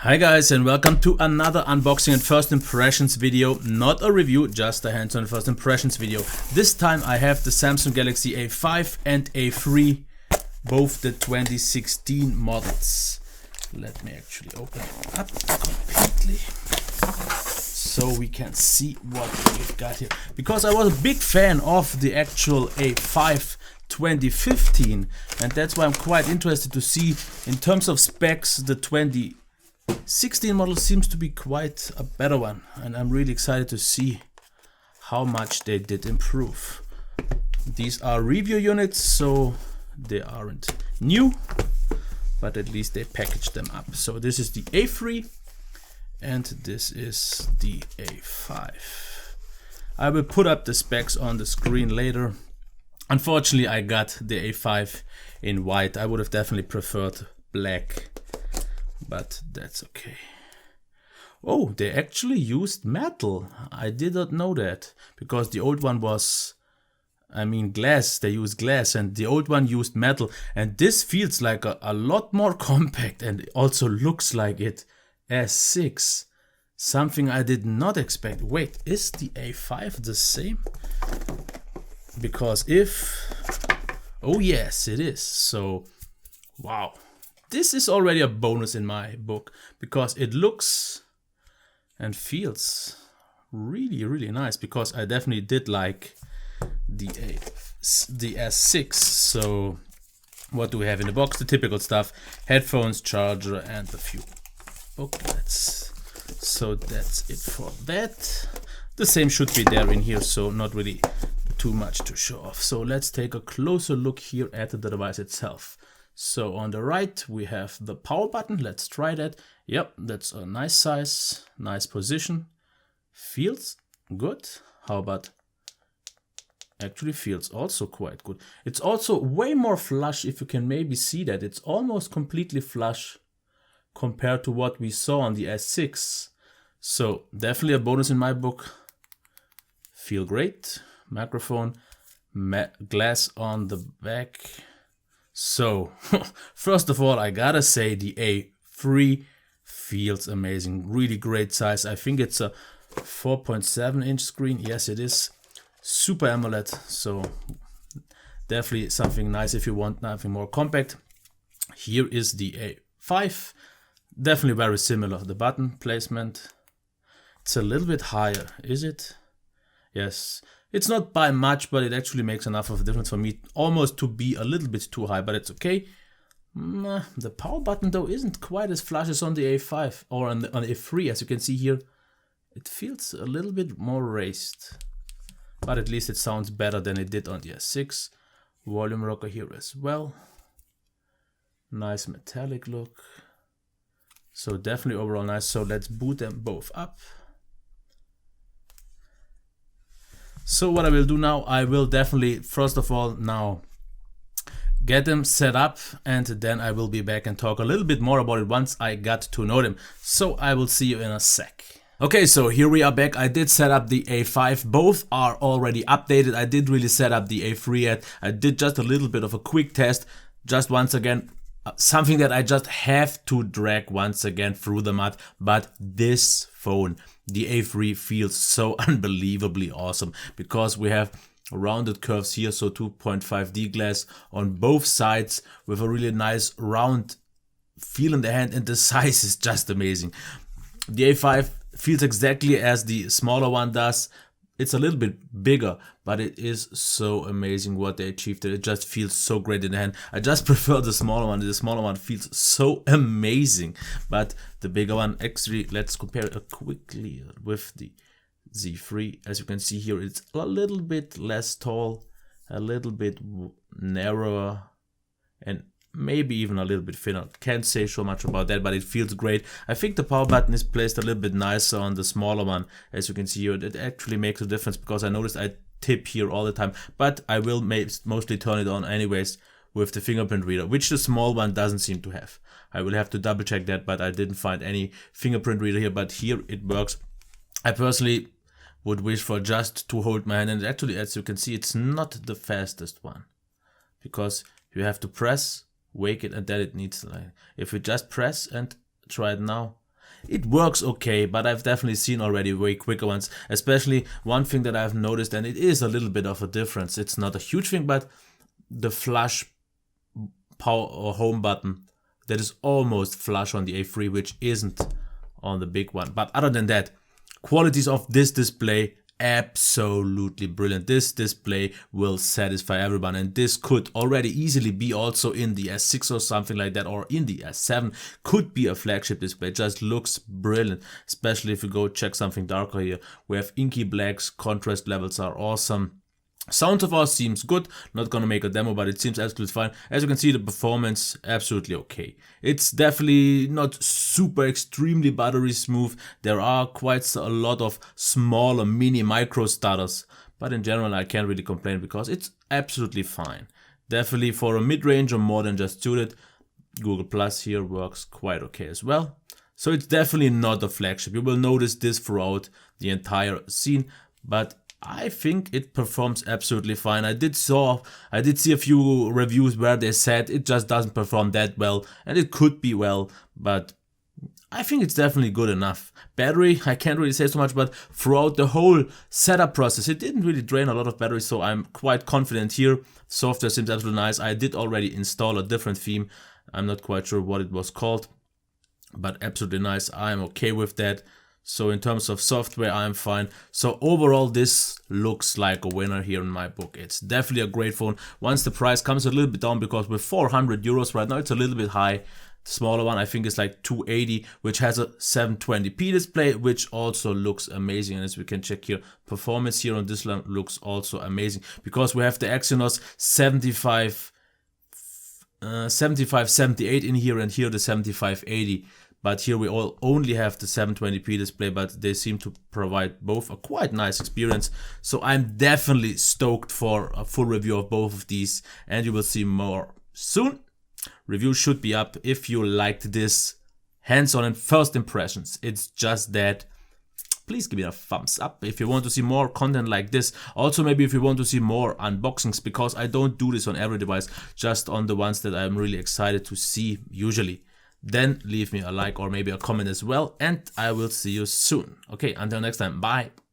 Hi guys, and welcome to another unboxing and first impressions video. Not a review, just a hands-on first impressions video. This time I have the Samsung Galaxy A5 and A3, both the 2016 models. Let me actually open it up completely so we can see what we've got here. Because I was a big fan of the actual A5 2015, and that's why I'm quite interested to see in terms of specs the 2016 model seems to be quite a better one, and I'm really excited to see how much they did improve. These are review units, so they aren't new, but at least they packaged them up. So this is the A3 and this is the A5. I will put up the specs on the screen later. Unfortunately, I got the A5 in white. I would have definitely preferred black, but that's okay. Oh, they actually used metal. I did not know that, because the old one was, glass. They used glass, and the old one used metal. And this feels like a lot more compact, and it also looks like it S6. Something I did not expect. Wait, is the A5 the same? Because oh yes, it is. So, wow. This is already a bonus in my book, because it looks and feels really, really nice, because I definitely did like the S6. So what do we have in the box? The typical stuff: headphones, charger, and a few booklets. So that's it for that. The same should be there in here, so not really too much to show off. So let's take a closer look here at the device itself. So on the right we have the power button. Let's try that. Yep, that's a nice size, nice position. Feels good. How about actually feels also quite good. It's also way more flush, if you can maybe see that. It's almost completely flush compared to what we saw on the S6. So definitely a bonus in my book. Feel great. Microphone, glass on the back. So first of all, I gotta say the A3 feels amazing. Really great size. I think it's a 4.7 inch screen. Yes, it is. Super AMOLED. So definitely something nice if you want nothing more compact. Here is the A5. Definitely very similar. The button placement, it's a little bit higher, is it? Yes. It's not by much, but it actually makes enough of a difference for me, almost to be a little bit too high, but it's okay. The power button though isn't quite as flush as on the A5 or on the A3. As you can see here, it feels a little bit more raised, but at least it sounds better than it did on the S6. Volume rocker here as well. Nice metallic look. So definitely overall nice. So let's boot them both up. So what I will do now, I will definitely, first of all, now get them set up, and then I will be back and talk a little bit more about it once I got to know them. So I will see you in a sec. Okay, so here we are back. I did set up the A5. Both are already updated. I did really set up the A3 yet. I did just a little bit of a quick test. Just once again, something that I just have to drag once again through the mud. But this phone, the A3, feels so unbelievably awesome, because we have rounded curves here, so 2.5D glass on both sides with a really nice round feel in the hand, and the size is just amazing. The A5 feels exactly as the smaller one does. It's a little bit bigger, but it is so amazing what they achieved. It just feels so great in the hand. I just prefer the smaller one. The smaller one feels so amazing, but the bigger one, actually, let's compare it quickly with the Z3. As you can see here, it's a little bit less tall, a little bit narrower, and maybe even a little bit thinner. Can't say so much about that, but it feels great. I think the power button is placed a little bit nicer on the smaller one. As you can see here, it actually makes a difference, because I noticed I tip here all the time, but I will mostly turn it on anyways with the fingerprint reader, which the small one doesn't seem to have. I will have to double check that, but I didn't find any fingerprint reader here, but here it works. I personally would wish for just to hold my hand, and actually, as you can see, it's not the fastest one, because you have to press, wake it, and then it needs, like, if we just press and try it now, it works okay, but I've definitely seen already way quicker ones. Especially one thing that I've noticed, and it is a little bit of a difference. It's not a huge thing, but the flush power or home button that is almost flush on the A3, which isn't on the big one. But other than that, qualities of this display, absolutely brilliant. This display will satisfy everyone, and this could already easily be also in the S6 or something like that, or in the S7. Could be a flagship display. It just looks brilliant, especially if you go check something darker here. We have inky blacks, contrast levels are awesome. Sound so far seems good. Not gonna make a demo, but it seems absolutely fine. As you can see, the performance absolutely okay. It's definitely not super extremely buttery smooth. There are quite a lot of smaller mini micro stutters, but in general I can't really complain because it's absolutely fine. Definitely for a mid-range or more than just suited, Google Plus here works quite okay as well. So it's definitely not a flagship. You will notice this throughout the entire scene, but I think it performs absolutely fine. I did see a few reviews where they said it just doesn't perform that well, and it could be well, but I think it's definitely good enough. Battery, I can't really say so much, but throughout the whole setup process, it didn't really drain a lot of battery, so I'm quite confident here. Software seems absolutely nice. I did already install a different theme. I'm not quite sure what it was called, but absolutely nice. I'm okay with that. So in terms of software, I'm fine. So overall, this looks like a winner here in my book. It's definitely a great phone. Once the price comes a little bit down, because with 400 euros right now, it's a little bit high. The smaller one, I think, is like 280, which has a 720p display, which also looks amazing. And as we can check here, performance here on this one looks also amazing, because we have the Exynos 7578 in here, and here the 7580. But here we only have the 720p display, but they seem to provide both a quite nice experience. So I'm definitely stoked for a full review of both of these, and you will see more soon. Review should be up. If you liked this hands-on and first impressions, it's just that, please give me a thumbs up if you want to see more content like this. Also, maybe if you want to see more unboxings, because I don't do this on every device, just on the ones that I'm really excited to see usually. Then leave me a like or maybe a comment as well, and I will see you soon. Okay, until next time, bye.